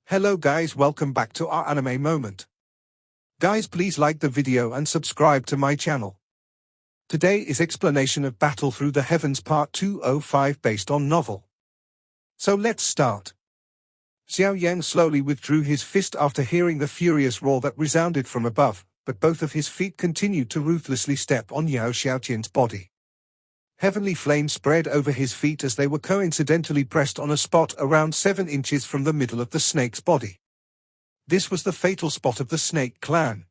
Hello guys, welcome back to our anime moment. Guys, please like the video and subscribe to my channel. Today is explanation of Battle Through the Heavens Part 205 based on novel. So let's start. Xiao Yan slowly withdrew his fist after hearing the furious roar that resounded from above, but both of his feet continued to ruthlessly step on Yao Xiaotian's body. Heavenly flames spread over his feet as they were coincidentally pressed on a spot around 7 inches from the middle of the snake's body. This was the fatal spot of the snake clan.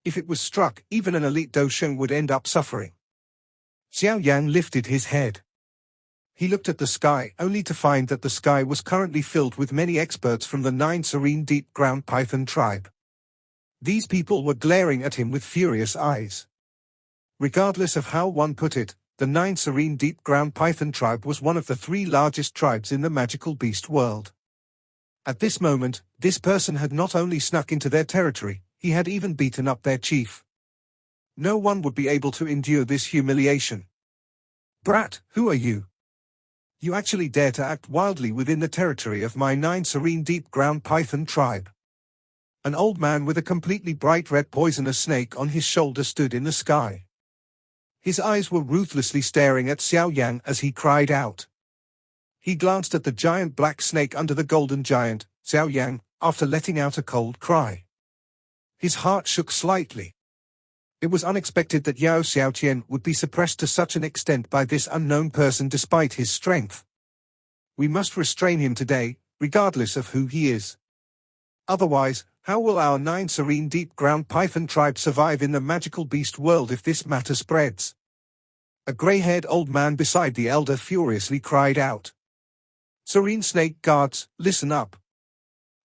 If it was struck, even an elite dosheng would end up suffering. Xiao Yan lifted his head. He looked at the sky, only to find that the sky was currently filled with many experts from the 9 serene deep ground python tribe. These people were glaring at him with furious eyes. Regardless of how one put it, the 9 serene deep ground python tribe was one of the 3 largest tribes in the magical beast world. At this moment, this person had not only snuck into their territory, he had even beaten up their chief. No one would be able to endure this humiliation. Brat, who are you? You actually dare to act wildly within the territory of my 9 serene deep ground python tribe. An old man with a completely bright red poisonous snake on his shoulder stood in the sky. His eyes were ruthlessly staring at Xiao Yang as he cried out. He glanced at the giant black snake under the golden giant, Xiao Yang, after letting out a cold cry. His heart shook slightly. It was unexpected that Yao Xiaotian would be suppressed to such an extent by this unknown person despite his strength. We must restrain him today, regardless of who he is. Otherwise, how will our 9 serene deep ground python tribe survive in the magical beast world if this matter spreads? A grey-haired old man beside the elder furiously cried out. Serene snake guards, listen up.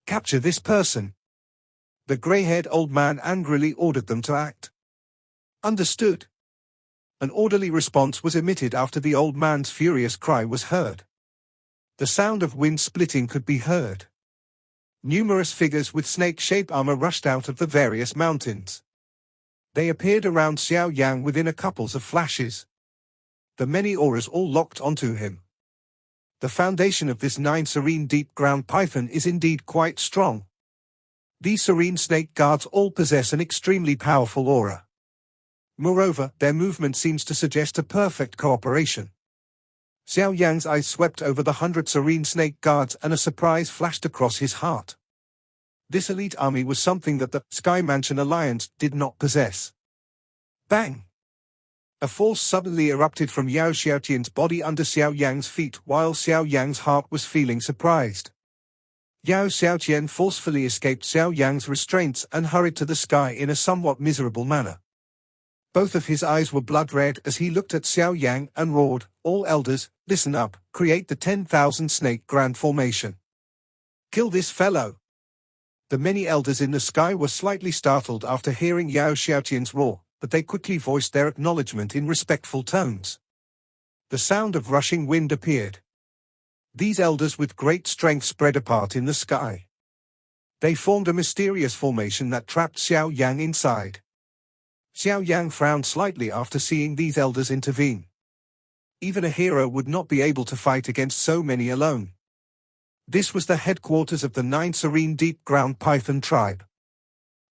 Capture this person. The grey-haired old man angrily ordered them to act. Understood. An orderly response was emitted after the old man's furious cry was heard. The sound of wind splitting could be heard. Numerous figures with snake-shaped armor rushed out of the various mountains. They appeared around Xiao Yang within a couple of flashes. The many auras all locked onto him. The foundation of this 9 serene deep ground python is indeed quite strong. These serene snake guards all possess an extremely powerful aura. Moreover, their movement seems to suggest a perfect cooperation. Xiao Yang's eyes swept over the 100 serene snake guards and a surprise flashed across his heart. This elite army was something that the Sky Mansion Alliance did not possess. Bang! A force suddenly erupted from Yao Xiaotian's body under Xiao Yang's feet while Xiao Yang's heart was feeling surprised. Yao Xiaotian forcefully escaped Xiao Yang's restraints and hurried to the sky in a somewhat miserable manner. Both of his eyes were blood red as he looked at Xiao Yang and roared, "All elders, listen up, create the 10,000 snake grand formation. Kill this fellow." The many elders in the sky were slightly startled after hearing Yao Xiaotian's roar, but they quickly voiced their acknowledgement in respectful tones. The sound of rushing wind appeared. These elders with great strength spread apart in the sky. They formed a mysterious formation that trapped Xiao Yang inside. Xiao Yang frowned slightly after seeing these elders intervene. Even a hero would not be able to fight against so many alone. This was the headquarters of the 9 serene deep ground python tribe.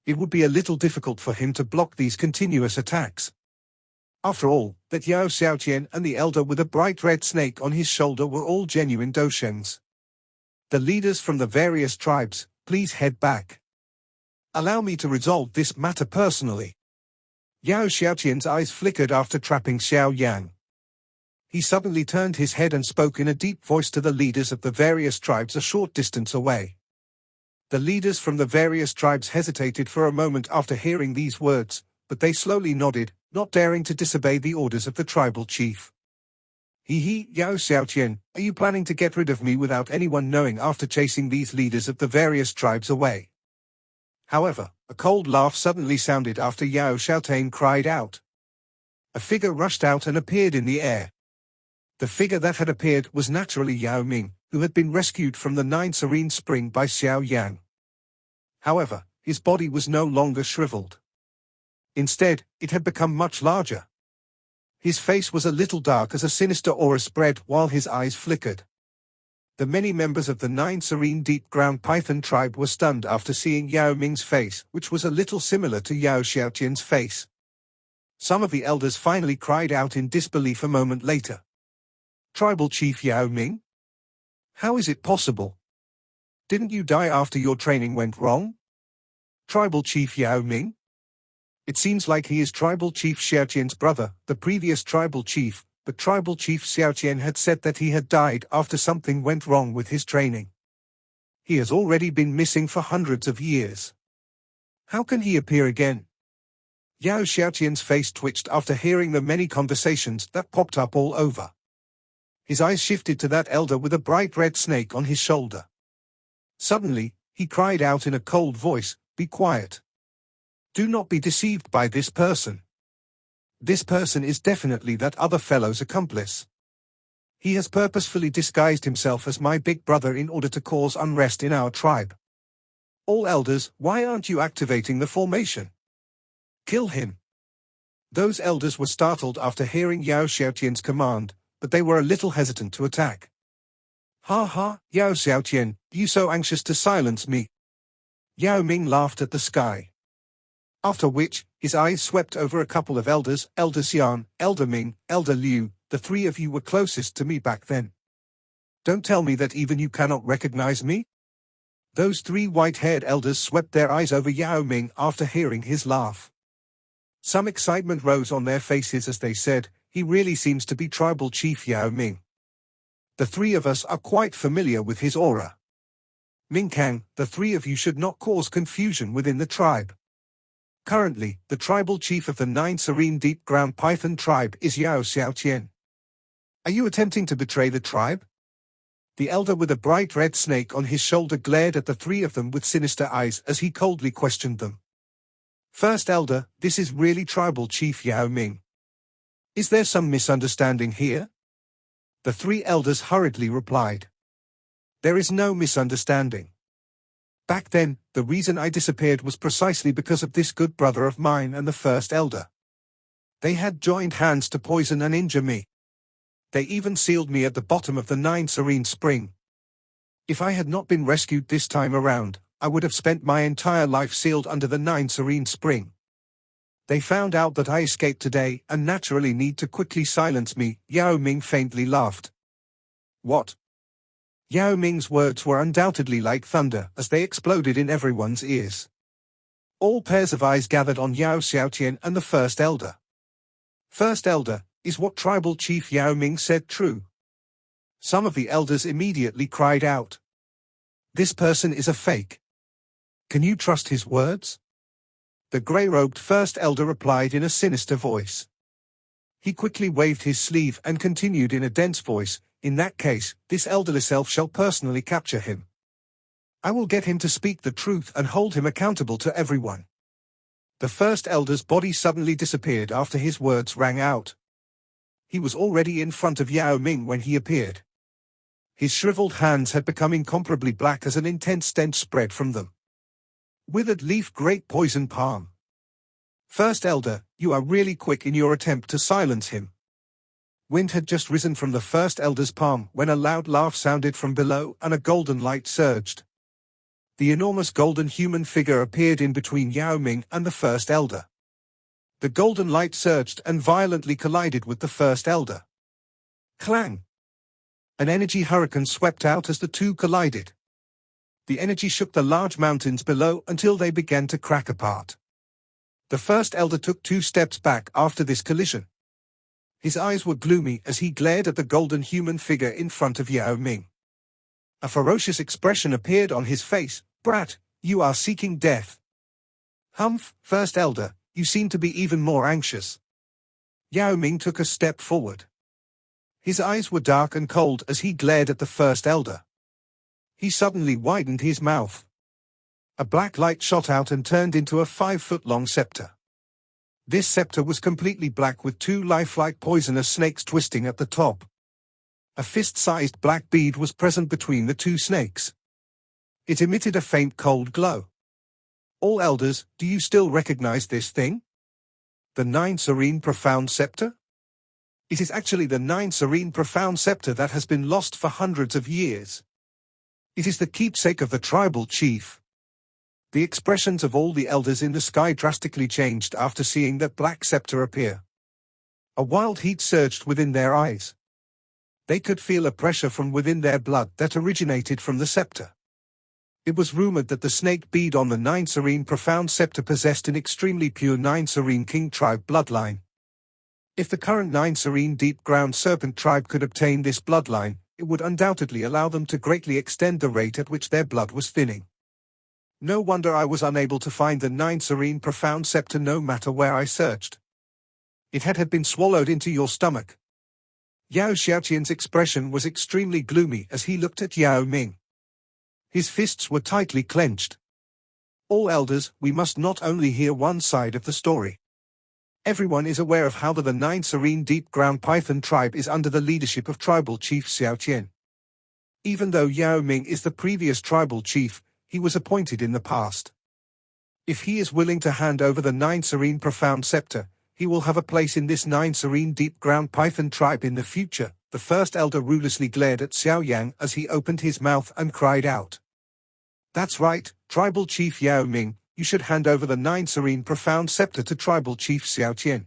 It would be a little difficult for him to block these continuous attacks. After all, that Yao Xiaotian and the elder with a bright red snake on his shoulder were all genuine doshengs. The leaders from the various tribes, please head back. Allow me to resolve this matter personally. Yao Xiaotian's eyes flickered after trapping Xiao Yang. He suddenly turned his head and spoke in a deep voice to the leaders of the various tribes a short distance away. The leaders from the various tribes hesitated for a moment after hearing these words, but they slowly nodded, not daring to disobey the orders of the tribal chief. Yao Xiaotian, are you planning to get rid of me without anyone knowing after chasing these leaders of the various tribes away? However, a cold laugh suddenly sounded after Yao Xiaotian cried out. A figure rushed out and appeared in the air. The figure that had appeared was naturally Yao Ming, who had been rescued from the 9 serene spring by Xiao Yang. However, his body was no longer shriveled. Instead, it had become much larger. His face was a little dark as a sinister aura spread while his eyes flickered. The many members of the 9 serene deep-ground python tribe were stunned after seeing Yao Ming's face, which was a little similar to Yao Xiaotian's face. Some of the elders finally cried out in disbelief a moment later. Tribal Chief Yao Ming? How is it possible? Didn't you die after your training went wrong? Tribal Chief Yao Ming? It seems like he is Tribal Chief Xiaotian's brother, the previous Tribal Chief, but Tribal Chief Xiaoyan had said that he had died after something went wrong with his training. He has already been missing for hundreds of years. How can he appear again? Yao Xiaotian's face twitched after hearing the many conversations that popped up all over. His eyes shifted to that elder with a bright red snake on his shoulder. Suddenly, he cried out in a cold voice, "Be quiet. Do not be deceived by this person. This person is definitely that other fellow's accomplice. He has purposefully disguised himself as my big brother in order to cause unrest in our tribe. All elders, why aren't you activating the formation? Kill him." Those elders were startled after hearing Yao Xiaotian's command, but they were a little hesitant to attack. "Ha ha, Yao Xiaotian, you so anxious to silence me?" Yao Ming laughed at the sky. After which, his eyes swept over a couple of elders, Elder Xian, Elder Ming, Elder Liu. The three of you were closest to me back then. Don't tell me that even you cannot recognize me? Those three white-haired elders swept their eyes over Yao Ming after hearing his laugh. Some excitement rose on their faces as they said, "He really seems to be Tribal Chief Yao Ming. The three of us are quite familiar with his aura. Ming Kang, the three of you should not cause confusion within the tribe. Currently, the tribal chief of the 9 serene deep-ground python tribe is Yao Xiaotian. Are you attempting to betray the tribe?" The elder with a bright red snake on his shoulder glared at the three of them with sinister eyes as he coldly questioned them. "First elder, this is really Tribal Chief Yao Ming. Is there some misunderstanding here?" The three elders hurriedly replied. "There is no misunderstanding. Back then, the reason I disappeared was precisely because of this good brother of mine and the first elder. They had joined hands to poison and injure me. They even sealed me at the bottom of the 9 serene spring. If I had not been rescued this time around, I would have spent my entire life sealed under the 9 serene spring. They found out that I escaped today and naturally need to quickly silence me." Yao Ming faintly laughed. "What?" Yao Ming's words were undoubtedly like thunder as they exploded in everyone's ears. All pairs of eyes gathered on Yao Xiaotian and the first elder. "First elder, is what Tribal Chief Yao Ming said true?" Some of the elders immediately cried out. "This person is a fake. Can you trust his words?" The grey-robed first elder replied in a sinister voice. He quickly waved his sleeve and continued in a dense voice, "In that case, this elderly self shall personally capture him. I will get him to speak the truth and hold him accountable to everyone." The first elder's body suddenly disappeared after his words rang out. He was already in front of Yao Ming when he appeared. His shriveled hands had become incomparably black as an intense stench spread from them. "Withered leaf, great poison palm. First elder, you are really quick in your attempt to silence him." Wind had just risen from the first elder's palm when a loud laugh sounded from below and a golden light surged. The enormous golden human figure appeared in between Yao Ming and the first elder. The golden light surged and violently collided with the first elder. Clang! An energy hurricane swept out as the two collided. The energy shook the large mountains below until they began to crack apart. The first elder took 2 steps back after this collision. His eyes were gloomy as he glared at the golden human figure in front of Yao Ming. A ferocious expression appeared on his face. "Brat, you are seeking death." "Humph, first elder, you seem to be even more anxious." Yao Ming took a step forward. His eyes were dark and cold as he glared at the first elder. He suddenly widened his mouth. A black light shot out and turned into a 5-foot-long scepter. This scepter was completely black with 2 lifelike poisonous snakes twisting at the top. A fist-sized black bead was present between the 2 snakes. It emitted a faint cold glow. "All elders, do you still recognize this thing? The 9 serene profound scepter? It is actually the 9 serene profound scepter that has been lost for hundreds of years. It is the keepsake of the tribal chief. The expressions of all the elders in the sky drastically changed after seeing that black scepter appear. A wild heat surged within their eyes. They could feel a pressure from within their blood that originated from the scepter. It was rumored that the snake bead on the Nine Serene Profound Scepter possessed an extremely pure Nine Serene King tribe bloodline. If the current Nine Serene Deep Ground Serpent tribe could obtain this bloodline, it would undoubtedly allow them to greatly extend the rate at which their blood was thinning. No wonder I was unable to find the Nine Serene Profound Scepter no matter where I searched. It had been swallowed into your stomach. Yao Xiaoyan's expression was extremely gloomy as he looked at Yao Ming. His fists were tightly clenched. All elders, we must not only hear one side of the story. Everyone is aware of how the Nine Serene Deep Ground Python tribe is under the leadership of tribal chief Xiao Yan. Even though Yao Ming is the previous tribal chief, he was appointed in the past. If he is willing to hand over the Nine Serene Profound Scepter, he will have a place in this Nine Serene Deep Ground Python tribe in the future. The first elder ruthlessly glared at Xiaoyang as he opened his mouth and cried out. That's right, Tribal Chief Yao Ming, you should hand over the Nine Serene Profound Scepter to Tribal Chief Xiao Yan.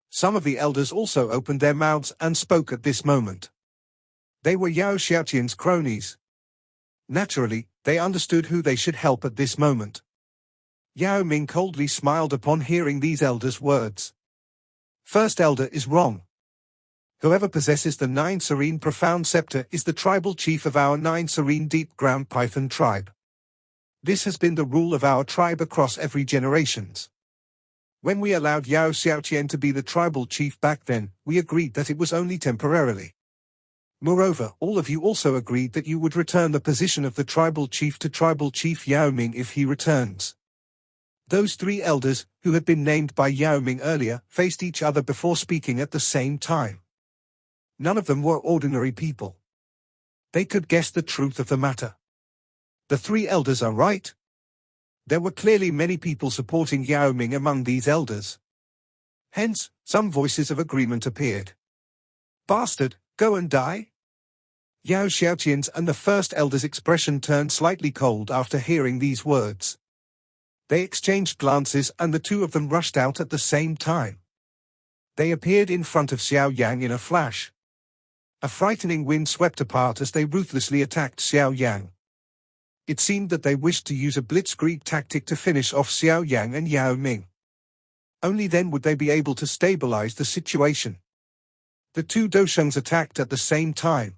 Some of the elders also opened their mouths and spoke at this moment. They were Yao Xiaoyan's cronies. Naturally, they understood who they should help at this moment. Yao Ming coldly smiled upon hearing these elders' words. First elder is wrong. Whoever possesses the Nine Serene Profound Scepter is the tribal chief of our Nine Serene Deep Ground Python tribe. This has been the rule of our tribe across every generations. When we allowed Yao Xiaoyan to be the tribal chief back then, we agreed that it was only temporarily. Moreover, all of you also agreed that you would return the position of the tribal chief to Tribal Chief Yao Ming if he returns. Those three elders, who had been named by Yao Ming earlier, faced each other before speaking at the same time. None of them were ordinary people. They could guess the truth of the matter. The three elders are right. There were clearly many people supporting Yao Ming among these elders. Hence, some voices of agreement appeared. Bastard, go and die? Yao Xiaoyan's and the first elder's expression turned slightly cold after hearing these words. They exchanged glances and the two of them rushed out at the same time. They appeared in front of Xiaoyang in a flash. A frightening wind swept apart as they ruthlessly attacked Xiaoyang. It seemed that they wished to use a blitzkrieg tactic to finish off Xiaoyang and Yao Ming. Only then would they be able to stabilize the situation. The two Doshungs attacked at the same time.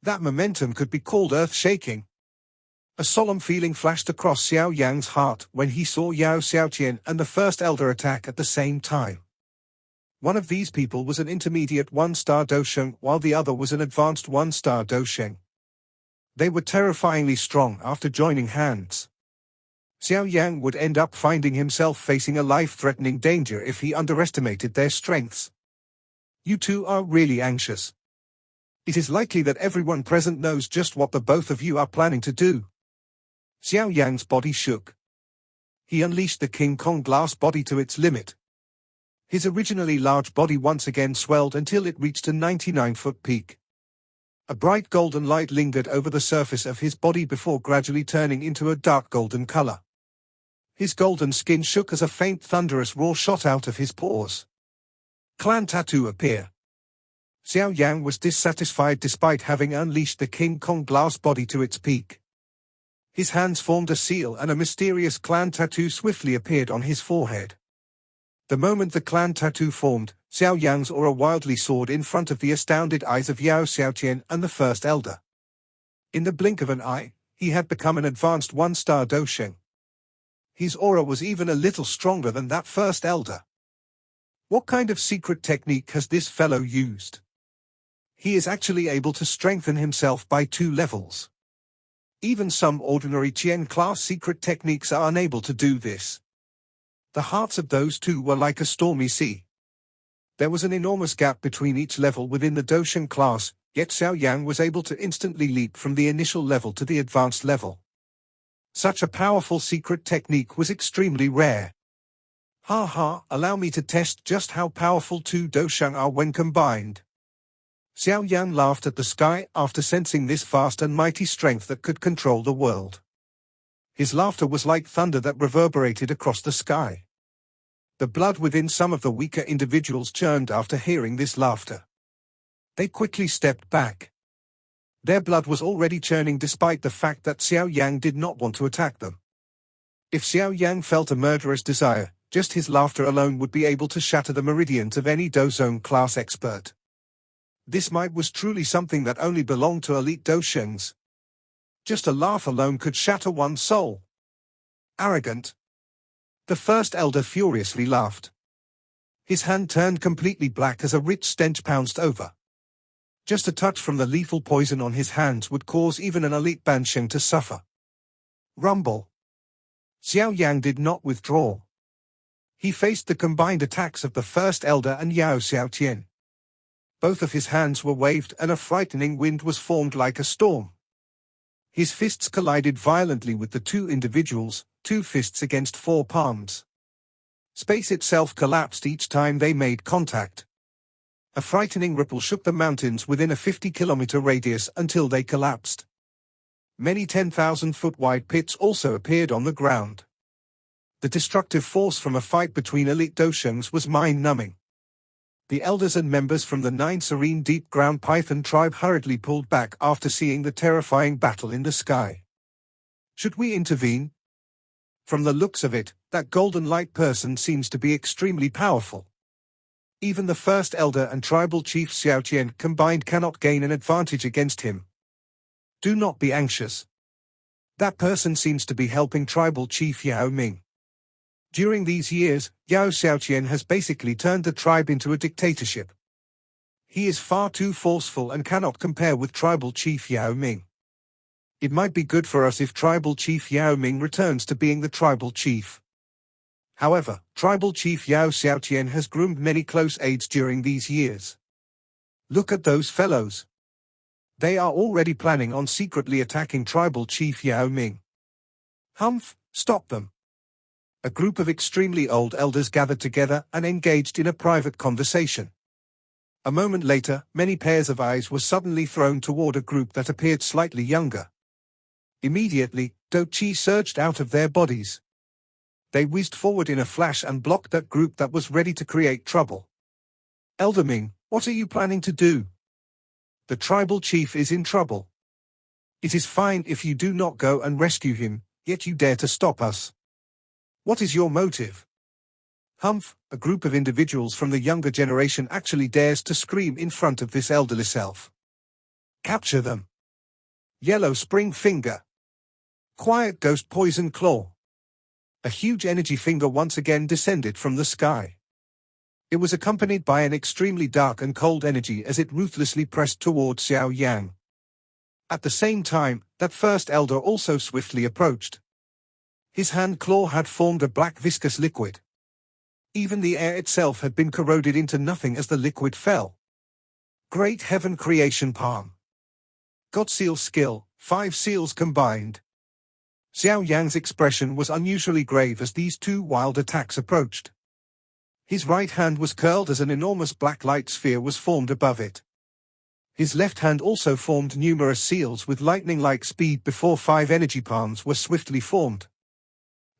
That momentum could be called earth-shaking. A solemn feeling flashed across Xiaoyang's heart when he saw Yao Xiaoyan and the first elder attack at the same time. One of these people was an intermediate one-star Dosheng while the other was an advanced one-star Dosheng. They were terrifyingly strong after joining hands. Xiaoyang would end up finding himself facing a life-threatening danger if he underestimated their strengths. You two are really anxious. It is likely that everyone present knows just what the both of you are planning to do. Xiaoyang's body shook. He unleashed the King Kong glass body to its limit. His originally large body once again swelled until it reached a 99-foot peak. A bright golden light lingered over the surface of his body before gradually turning into a dark golden color. His golden skin shook as a faint thunderous roar shot out of his pores. Clan tattoo appear. Xiaoyang was dissatisfied despite having unleashed the King Kong glass body to its peak. His hands formed a seal and a mysterious clan tattoo swiftly appeared on his forehead. The moment the clan tattoo formed, Xiaoyang's aura wildly soared in front of the astounded eyes of Yao Xiaoyan and the first elder. In the blink of an eye, he had become an advanced one-star Dosheng. His aura was even a little stronger than that first elder. What kind of secret technique has this fellow used? He is actually able to strengthen himself by 2 levels. Even some ordinary Qian-class secret techniques are unable to do this. The hearts of those two were like a stormy sea. There was an enormous gap between each level within the Dosheng class, yet Xiaoyang was able to instantly leap from the initial level to the advanced level. Such a powerful secret technique was extremely rare. Allow me to test just how powerful 2 Dosheng are when combined. Xiao Yan laughed at the sky after sensing this vast and mighty strength that could control the world. His laughter was like thunder that reverberated across the sky. The blood within some of the weaker individuals churned after hearing this laughter. They quickly stepped back. Their blood was already churning despite the fact that Xiao Yang did not want to attack them. If Xiao Yang felt a murderous desire, just his laughter alone would be able to shatter the meridians of any Dozone class expert. This might was truly something that only belonged to elite Doshengs. Just a laugh alone could shatter one's soul. Arrogant. The first elder furiously laughed. His hand turned completely black as a rich stench pounced over. Just a touch from the lethal poison on his hands would cause even an elite Bansheng to suffer. Rumble. Xiao Yang did not withdraw. He faced the combined attacks of the first elder and Yao Xiaotian. Both of his hands were waved and a frightening wind was formed like a storm. His fists collided violently with the two individuals, 2 fists against 4 palms. Space itself collapsed each time they made contact. A frightening ripple shook the mountains within a 50-kilometer radius until they collapsed. Many 10,000-foot wide pits also appeared on the ground. The destructive force from a fight between elite Doshengs was mind-numbing. The elders and members from the 9 Serene Deep Ground Python tribe hurriedly pulled back after seeing the terrifying battle in the sky. Should we intervene? From the looks of it, that golden light person seems to be extremely powerful. Even the first elder and tribal chief Xiaotian combined cannot gain an advantage against him. Do not be anxious. That person seems to be helping tribal chief Yao Ming. During these years, Yao Xiaotian has basically turned the tribe into a dictatorship. He is far too forceful and cannot compare with tribal chief Yao Ming. It might be good for us if tribal chief Yao Ming returns to being the tribal chief. However, tribal chief Yao Xiaotian has groomed many close aides during these years. Look at those fellows. They are already planning on secretly attacking tribal chief Yao Ming. Humph, stop them. A group of extremely old elders gathered together and engaged in a private conversation. A moment later, many pairs of eyes were suddenly thrown toward a group that appeared slightly younger. Immediately, Do Chi surged out of their bodies. They whizzed forward in a flash and blocked that group that was ready to create trouble. Elder Ming, what are you planning to do? The tribal chief is in trouble. It is fine if you do not go and rescue him, yet you dare to stop us. What is your motive? Humph, a group of individuals from the younger generation actually dares to scream in front of this elderly self. Capture them. Yellow Spring Finger. Quiet Ghost Poison Claw. A huge energy finger once again descended from the sky. It was accompanied by an extremely dark and cold energy as it ruthlessly pressed towards Xiao Yang. At the same time, that first elder also swiftly approached. His hand claw had formed a black viscous liquid. Even the air itself had been corroded into nothing as the liquid fell. Great Heaven Creation Palm. God Seal Skill, 5 seals combined. Xiao Yang's expression was unusually grave as these 2 wild attacks approached. His right hand was curled as an enormous black light sphere was formed above it. His left hand also formed numerous seals with lightning-like speed before 5 energy palms were swiftly formed.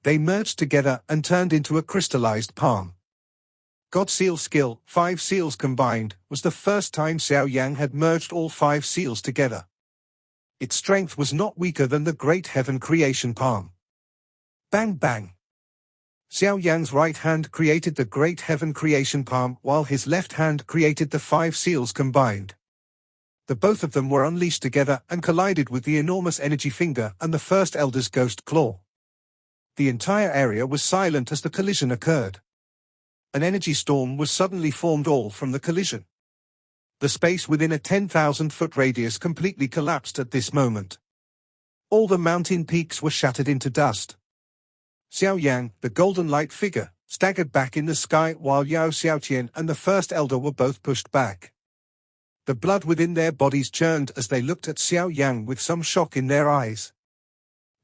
They merged together and turned into a crystallized palm. God Seal Skill, 5 seals combined, was the first time Xiao Yang had merged all 5 seals together. Its strength was not weaker than the Great Heaven Creation Palm. Bang bang. Xiao Yang's right hand created the Great Heaven Creation Palm while his left hand created the 5 seals combined. The both of them were unleashed together and collided with the enormous energy finger and the first elder's ghost claw. The entire area was silent as the collision occurred. An energy storm was suddenly formed all from the collision. The space within a 10,000-foot radius completely collapsed at this moment. All the mountain peaks were shattered into dust. Xiao Yang, the golden light figure, staggered back in the sky while Yao Xiaotian and the first elder were both pushed back. The blood within their bodies churned as they looked at Xiao Yang with some shock in their eyes.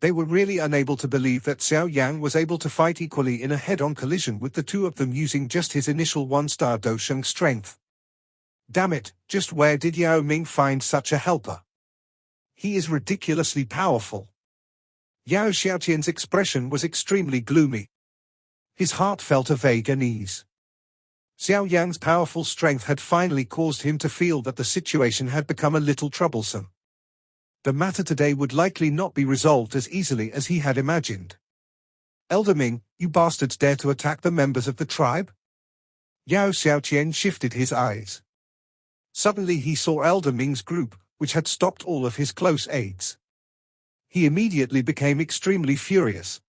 They were really unable to believe that Xiao Yang was able to fight equally in a head-on collision with the 2 of them using just his initial 1-star Dosheng strength. Damn it, just where did Yao Ming find such a helper? He is ridiculously powerful. Yao Xiaotian's expression was extremely gloomy. His heart felt a vague unease. Xiaoyang's powerful strength had finally caused him to feel that the situation had become a little troublesome. The matter today would likely not be resolved as easily as he had imagined. Elder Ming, you bastards dare to attack the members of the tribe? Yao Xiaotian shifted his eyes. Suddenly he saw Elder Ming's group, which had stopped all of his close aides. He immediately became extremely furious.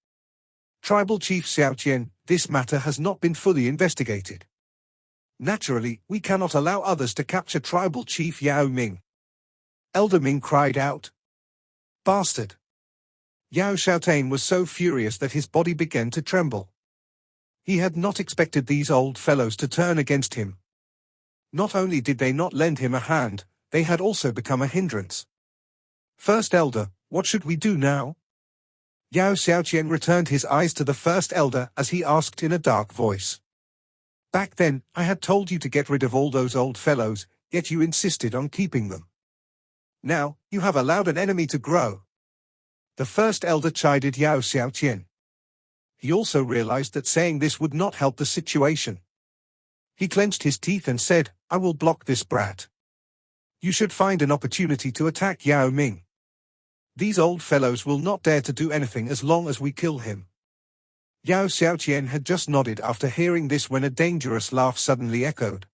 Tribal Chief Xiaotian, this matter has not been fully investigated. Naturally, we cannot allow others to capture Tribal Chief Yao Ming. Elder Ming cried out. Bastard! Yao Xiaotian was so furious that his body began to tremble. He had not expected these old fellows to turn against him. Not only did they not lend him a hand, they had also become a hindrance. First Elder, what should we do now? Yao Xiaotian returned his eyes to the First Elder as he asked in a dark voice. Back then, I had told you to get rid of all those old fellows, yet you insisted on keeping them. Now, you have allowed an enemy to grow. The First Elder chided Yao Xiaotian. He also realized that saying this would not help the situation. He clenched his teeth and said, I will block this brat. You should find an opportunity to attack Yao Ming. These old fellows will not dare to do anything as long as we kill him. Yao Xiaotian had just nodded after hearing this when a dangerous laugh suddenly echoed.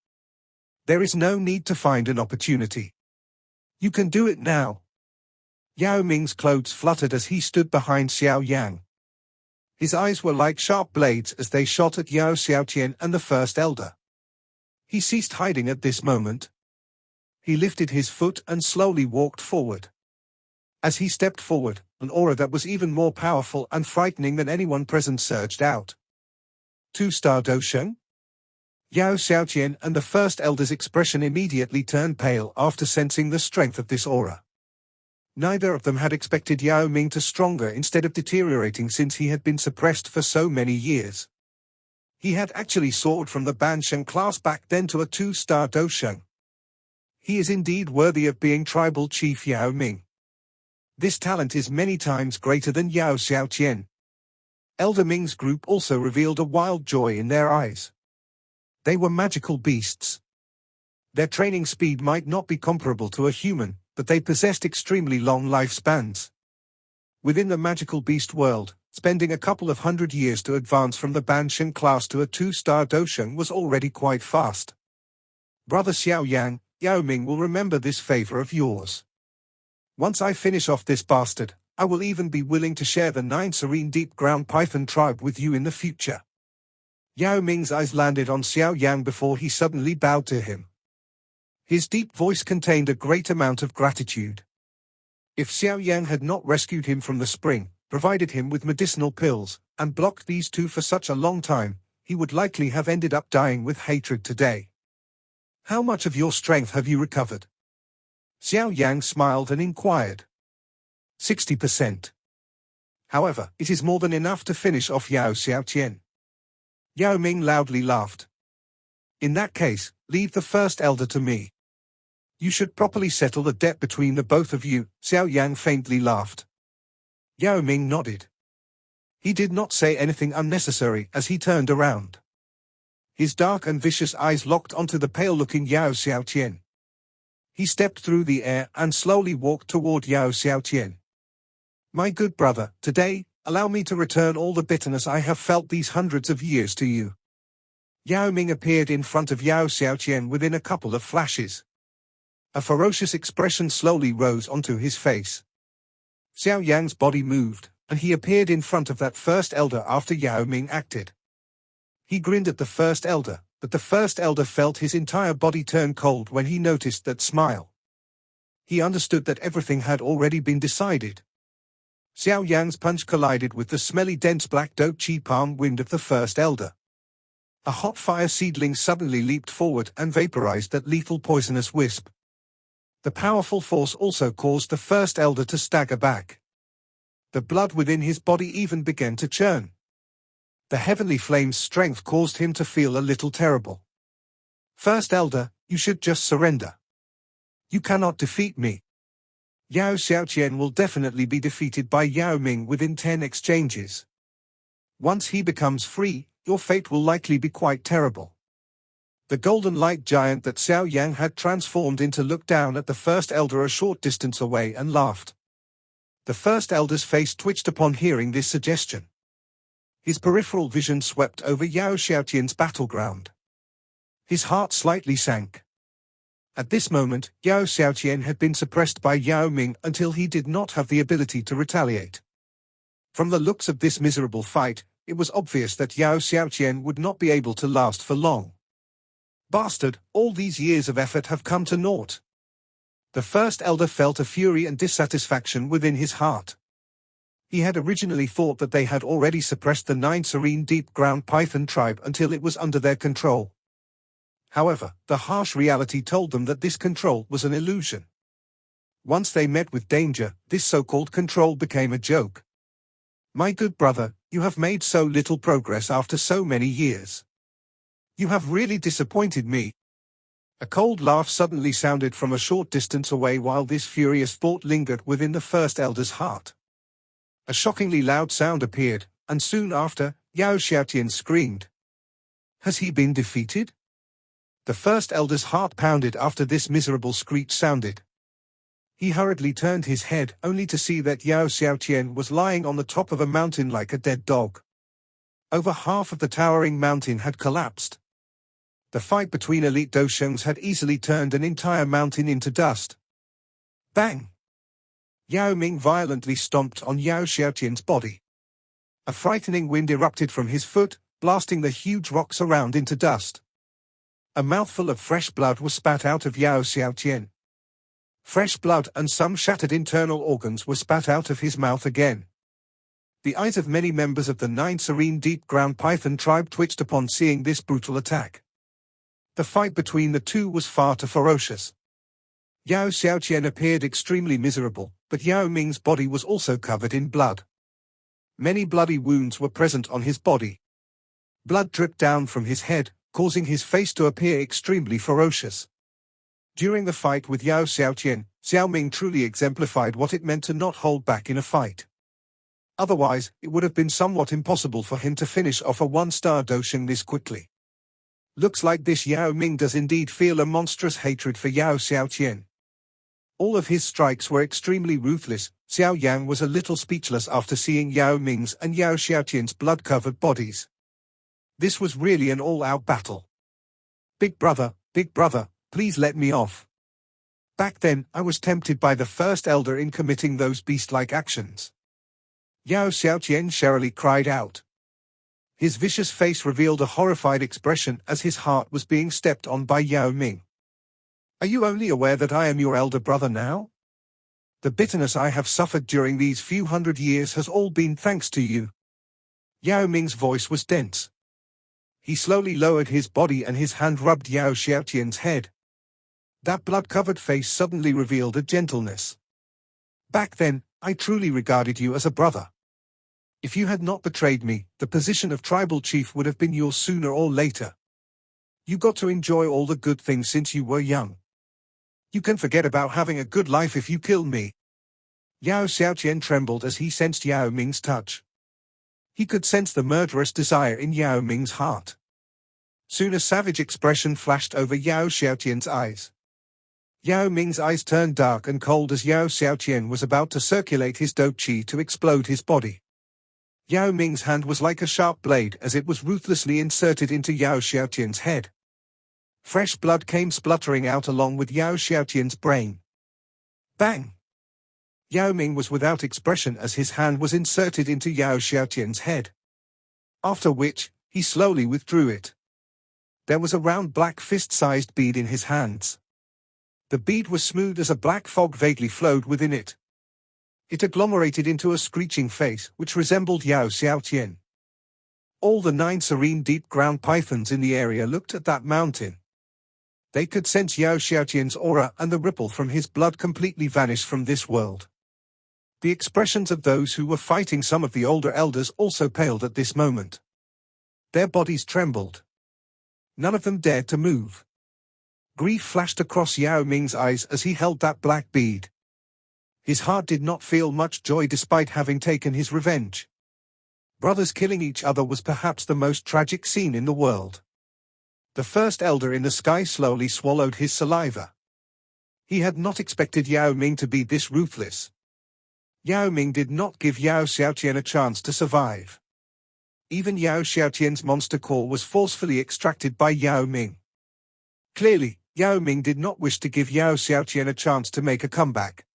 There is no need to find an opportunity. You can do it now. Yao Ming's clothes fluttered as he stood behind Xiaoyang. His eyes were like sharp blades as they shot at Yao Xiaotian and the First Elder. He ceased hiding at this moment. He lifted his foot and slowly walked forward. As he stepped forward, an aura that was even more powerful and frightening than anyone present surged out. 2-star Dosheng? Yao Xiaotian and the First Elder's expression immediately turned pale after sensing the strength of this aura. Neither of them had expected Yao Ming to stronger instead of deteriorating since he had been suppressed for so many years. He had actually soared from the Bansheng class back then to a 2-star Dosheng. He is indeed worthy of being Tribal Chief Yao Ming. This talent is many times greater than Yao Xiaotian. Elder Ming's group also revealed a wild joy in their eyes. They were magical beasts. Their training speed might not be comparable to a human, but they possessed extremely long lifespans. Within the magical beast world, spending a couple of 100 years to advance from the Bansheng class to a 2-star Dosheng was already quite fast. Brother Xiaoyang, Yao Ming will remember this favor of yours. Once I finish off this bastard, I will even be willing to share the 9 serene deep ground python tribe with you in the future. Yao Ming's eyes landed on Xiaoyang before he suddenly bowed to him. His deep voice contained a great amount of gratitude. If Xiaoyang had not rescued him from the spring, provided him with medicinal pills, and blocked these two for such a long time, he would likely have ended up dying with hatred today. How much of your strength have you recovered? Xiaoyang smiled and inquired. 60%. However, it is more than enough to finish off Yao Xiaotian. Yao Ming loudly laughed. In that case, leave the First Elder to me. You should properly settle the debt between the both of you, Xiaoyang faintly laughed. Yao Ming nodded. He did not say anything unnecessary as he turned around. His dark and vicious eyes locked onto the pale-looking Yao Xiaotian. He stepped through the air and slowly walked toward Yao Xiaotian. My good brother, today, allow me to return all the bitterness I have felt these hundreds of years to you. Yao Ming appeared in front of Yao Xiaotian within a couple of flashes. A ferocious expression slowly rose onto his face. Xiaoyang's body moved, and he appeared in front of that First Elder after Yao Ming acted. He grinned at the First Elder, but the First Elder felt his entire body turn cold when he noticed that smile. He understood that everything had already been decided. Xiaoyang's punch collided with the smelly dense black dochi palm wind of the First Elder. A hot fire seedling suddenly leaped forward and vaporized that lethal poisonous wisp. The powerful force also caused the First Elder to stagger back. The blood within his body even began to churn. The heavenly flame's strength caused him to feel a little terrible. First Elder, You should just surrender. You cannot defeat me. Yao Xiaoyan will definitely be defeated by Yao Ming within 10 exchanges. Once he becomes free, your fate will likely be quite terrible. The golden light giant that Xiaoyang had transformed into looked down at the first elder a short distance away and laughed. The first elder's face twitched upon hearing this suggestion. His peripheral vision swept over Yao Xiaoyan's battleground. His heart slightly sank. At this moment, Yao Xiaoyan had been suppressed by Yao Ming until he did not have the ability to retaliate. From the looks of this miserable fight, it was obvious that Yao Xiaoyan would not be able to last for long. Bastard, all these years of effort have come to naught. The first elder felt a fury and dissatisfaction within his heart. He had originally thought that they had already suppressed the 9 serene deep-ground python tribe until it was under their control. However, the harsh reality told them that this control was an illusion. Once they met with danger, this so-called control became a joke. My good brother, you have made so little progress after so many years. You have really disappointed me. A cold laugh suddenly sounded from a short distance away while this furious thought lingered within the first elder's heart. A shockingly loud sound appeared, and soon after, Yao Xiaoyan screamed. Has he been defeated? The first elder's heart pounded after this miserable screech sounded. He hurriedly turned his head only to see that Yao Xiaoyan was lying on the top of a mountain like a dead dog. Over half of the towering mountain had collapsed. The fight between elite Doshens had easily turned an entire mountain into dust. Bang! Yao Ming violently stomped on Yao Xiaoyan's body. A frightening wind erupted from his foot, blasting the huge rocks around into dust. A mouthful of fresh blood was spat out of Yao Xiaoyan. Fresh blood and some shattered internal organs were spat out of his mouth again. The eyes of many members of the 9 serene deep-ground python tribe twitched upon seeing this brutal attack. The fight between the two was far too ferocious. Yao Xiaoyan appeared extremely miserable, but Yao Ming's body was also covered in blood. Many bloody wounds were present on his body. Blood dripped down from his head, causing his face to appear extremely ferocious. During the fight with Yao Xiaoyan, Xiao Ming truly exemplified what it meant to not hold back in a fight. Otherwise, it would have been somewhat impossible for him to finish off a 1-star Doshin this quickly. Looks like this Yao Ming does indeed feel a monstrous hatred for Yao Xiaoyan. All of his strikes were extremely ruthless. Xiaoyang was a little speechless after seeing Yao Ming's and Yao Xiaoyan's blood-covered bodies. This was really an all-out battle. Big brother, please let me off. Back then, I was tempted by the first elder in committing those beast-like actions. Yao Xiaoyan sharily cried out. His vicious face revealed a horrified expression as his heart was being stepped on by Yao Ming. Are you only aware that I am your elder brother now? The bitterness I have suffered during these few hundred years has all been thanks to you. Yao Ming's voice was dense. He slowly lowered his body and his hand rubbed Yao Xiaoyan's head. That blood-covered face suddenly revealed a gentleness. Back then, I truly regarded you as a brother. If you had not betrayed me, the position of tribal chief would have been yours sooner or later. You got to enjoy all the good things since you were young. You can forget about having a good life if you kill me. Yao Xiaoyan trembled as he sensed Yao Ming's touch. He could sense the murderous desire in Yao Ming's heart. Soon a savage expression flashed over Yao Xiaoyan's eyes. Yao Ming's eyes turned dark and cold as Yao Xiaoyan was about to circulate his do qi to explode his body. Yao Ming's hand was like a sharp blade as it was ruthlessly inserted into Yao Xiaoyan's head. Fresh blood came spluttering out along with Yao Xiaoyan's brain. Bang! Yao Ming was without expression as his hand was inserted into Yao Xiaoyan's head. After which, he slowly withdrew it. There was a round black fist-sized bead in his hands. The bead was smooth as a black fog vaguely flowed within it. It agglomerated into a screeching face which resembled Yao Xiaoyan. All the 9 serene deep-ground pythons in the area looked at that mountain. They could sense Yao Xiaoyan's aura and the ripple from his blood completely vanished from this world. The expressions of those who were fighting some of the older elders also paled at this moment. Their bodies trembled. None of them dared to move. Grief flashed across Yao Ming's eyes as he held that black bead. His heart did not feel much joy despite having taken his revenge. Brothers killing each other was perhaps the most tragic scene in the world. The first elder in the sky slowly swallowed his saliva. He had not expected Yao Ming to be this ruthless. Yao Ming did not give Yao Xiaotian a chance to survive. Even Yao Xiaotian's monster core was forcefully extracted by Yao Ming. Clearly, Yao Ming did not wish to give Yao Xiaotian a chance to make a comeback.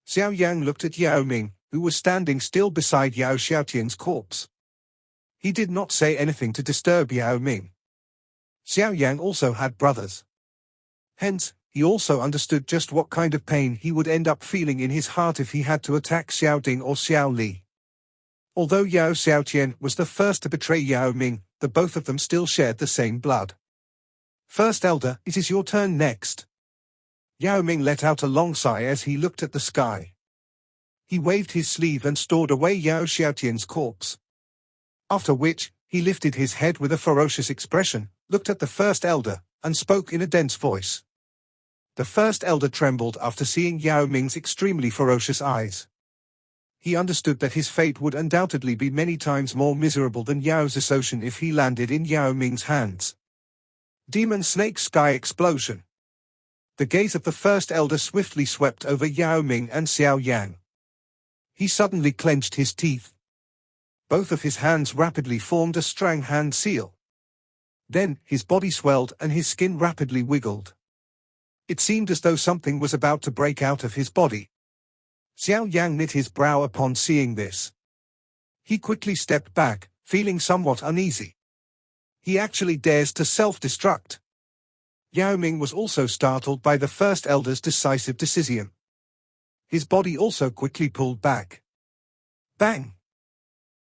Xiaoyang looked at Yao Ming, who was standing still beside Yao Xiaotian's corpse. He did not say anything to disturb Yao Ming. Xiaoyang also had brothers. Hence, he also understood just what kind of pain he would end up feeling in his heart if he had to attack Xiao Ding or Xiao Li. Although Yao Xiaotian was the first to betray Yao Ming, the both of them still shared the same blood. First elder, it is your turn next. Yao Ming let out a long sigh as he looked at the sky. He waved his sleeve and stored away Yao Xiaotian's corpse. After which, he lifted his head with a ferocious expression, looked at the first elder, and spoke in a dense voice. The first elder trembled after seeing Yao Ming's extremely ferocious eyes. He understood that his fate would undoubtedly be many times more miserable than Yao's association if he landed in Yao Ming's hands. Demon Snake Sky Explosion. The gaze of the first elder swiftly swept over Yao Ming and Xiaoyang. He suddenly clenched his teeth. Both of his hands rapidly formed a strong hand seal. Then, his body swelled and his skin rapidly wiggled. It seemed as though something was about to break out of his body. Xiaoyang knit his brow upon seeing this. He quickly stepped back, feeling somewhat uneasy. He actually dares to self-destruct. Yao Ming was also startled by the first elder's decisive decision. His body also quickly pulled back. Bang!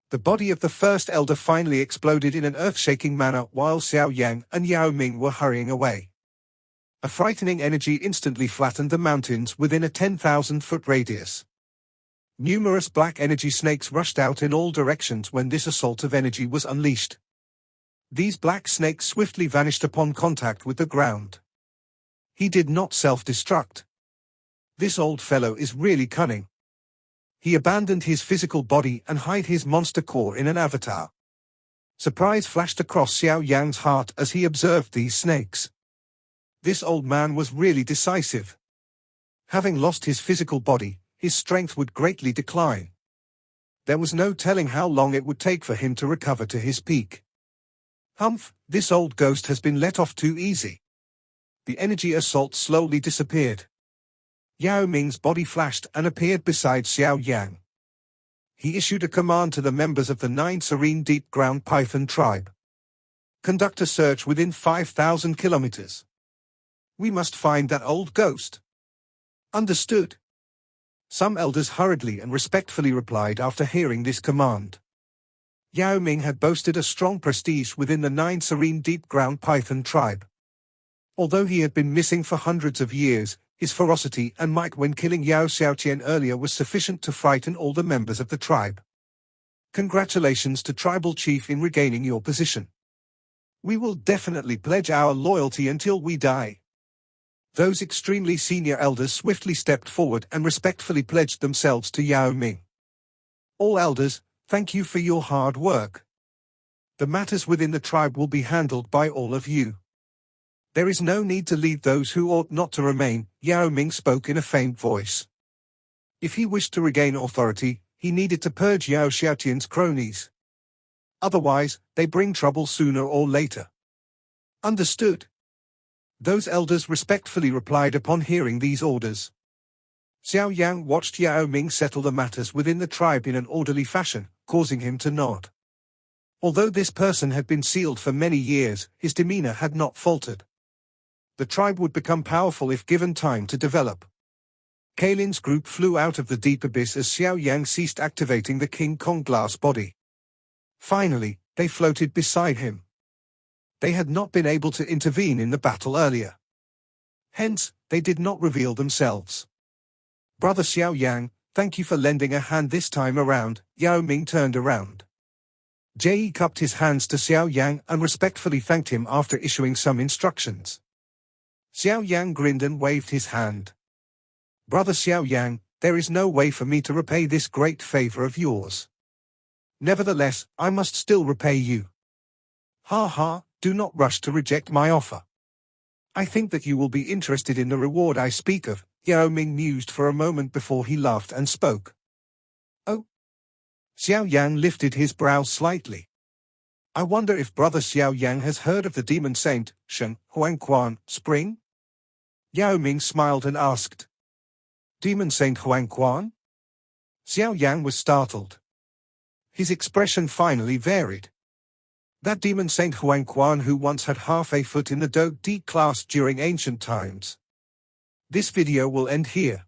The body of the first elder finally exploded in an earth-shaking manner while Xiaoyang and Yao Ming were hurrying away. A frightening energy instantly flattened the mountains within a 10,000-foot radius. Numerous black energy snakes rushed out in all directions when this assault of energy was unleashed. These black snakes swiftly vanished upon contact with the ground. He did not self-destruct. This old fellow is really cunning. He abandoned his physical body and hid his monster core in an avatar. Surprise flashed across Xiao Yang's heart as he observed these snakes. This old man was really decisive. Having lost his physical body, his strength would greatly decline. There was no telling how long it would take for him to recover to his peak. Humph, this old ghost has been let off too easy. The energy assault slowly disappeared. Yao Ming's body flashed and appeared beside Xiao Yang. He issued a command to the members of the 9 Serene Deep Ground Python tribe. Conduct a search within 5,000 kilometers. We must find that old ghost. Understood. Some elders hurriedly and respectfully replied after hearing this command. Yao Ming had boasted a strong prestige within the 9 Serene Deep Ground Python tribe. Although he had been missing for hundreds of years, his ferocity and might when killing Yao Xiaotian earlier was sufficient to frighten all the members of the tribe. Congratulations to Tribal Chief in regaining your position. We will definitely pledge our loyalty until we die. Those extremely senior elders swiftly stepped forward and respectfully pledged themselves to Yao Ming. All elders, thank you for your hard work. The matters within the tribe will be handled by all of you. There is no need to leave those who ought not to remain, Yao Ming spoke in a faint voice. If he wished to regain authority, he needed to purge Yao Xiaotian's cronies. Otherwise, they bring trouble sooner or later. Understood. Those elders respectfully replied upon hearing these orders. Xiaoyang watched Yao Ming settle the matters within the tribe in an orderly fashion, causing him to nod. Although this person had been sealed for many years, his demeanor had not faltered. The tribe would become powerful if given time to develop. Kalin's group flew out of the deep abyss as Xiaoyang ceased activating the King Kong glass body. Finally, they floated beside him. They had not been able to intervene in the battle earlier. Hence, they did not reveal themselves. Brother Xiaoyang, thank you for lending a hand this time around. Yao Ming turned around. Jie cupped his hands to Xiaoyang and respectfully thanked him after issuing some instructions. Xiaoyang grinned and waved his hand. Brother Xiaoyang, there is no way for me to repay this great favor of yours. Nevertheless, I must still repay you. Ha ha, do not rush to reject my offer. I think that you will be interested in the reward I speak of. Yao Ming mused for a moment before he laughed and spoke. Oh. Xiao Yan lifted his brows slightly. I wonder if Brother Xiaoyang has heard of the demon saint, Shen Huangquan, Spring? Yao Ming smiled and asked. Demon Saint Huangquan? Xiaoyang was startled. His expression finally varied. That demon Saint Huangquan who once had half a foot in the Do D class during ancient times. This video will end here.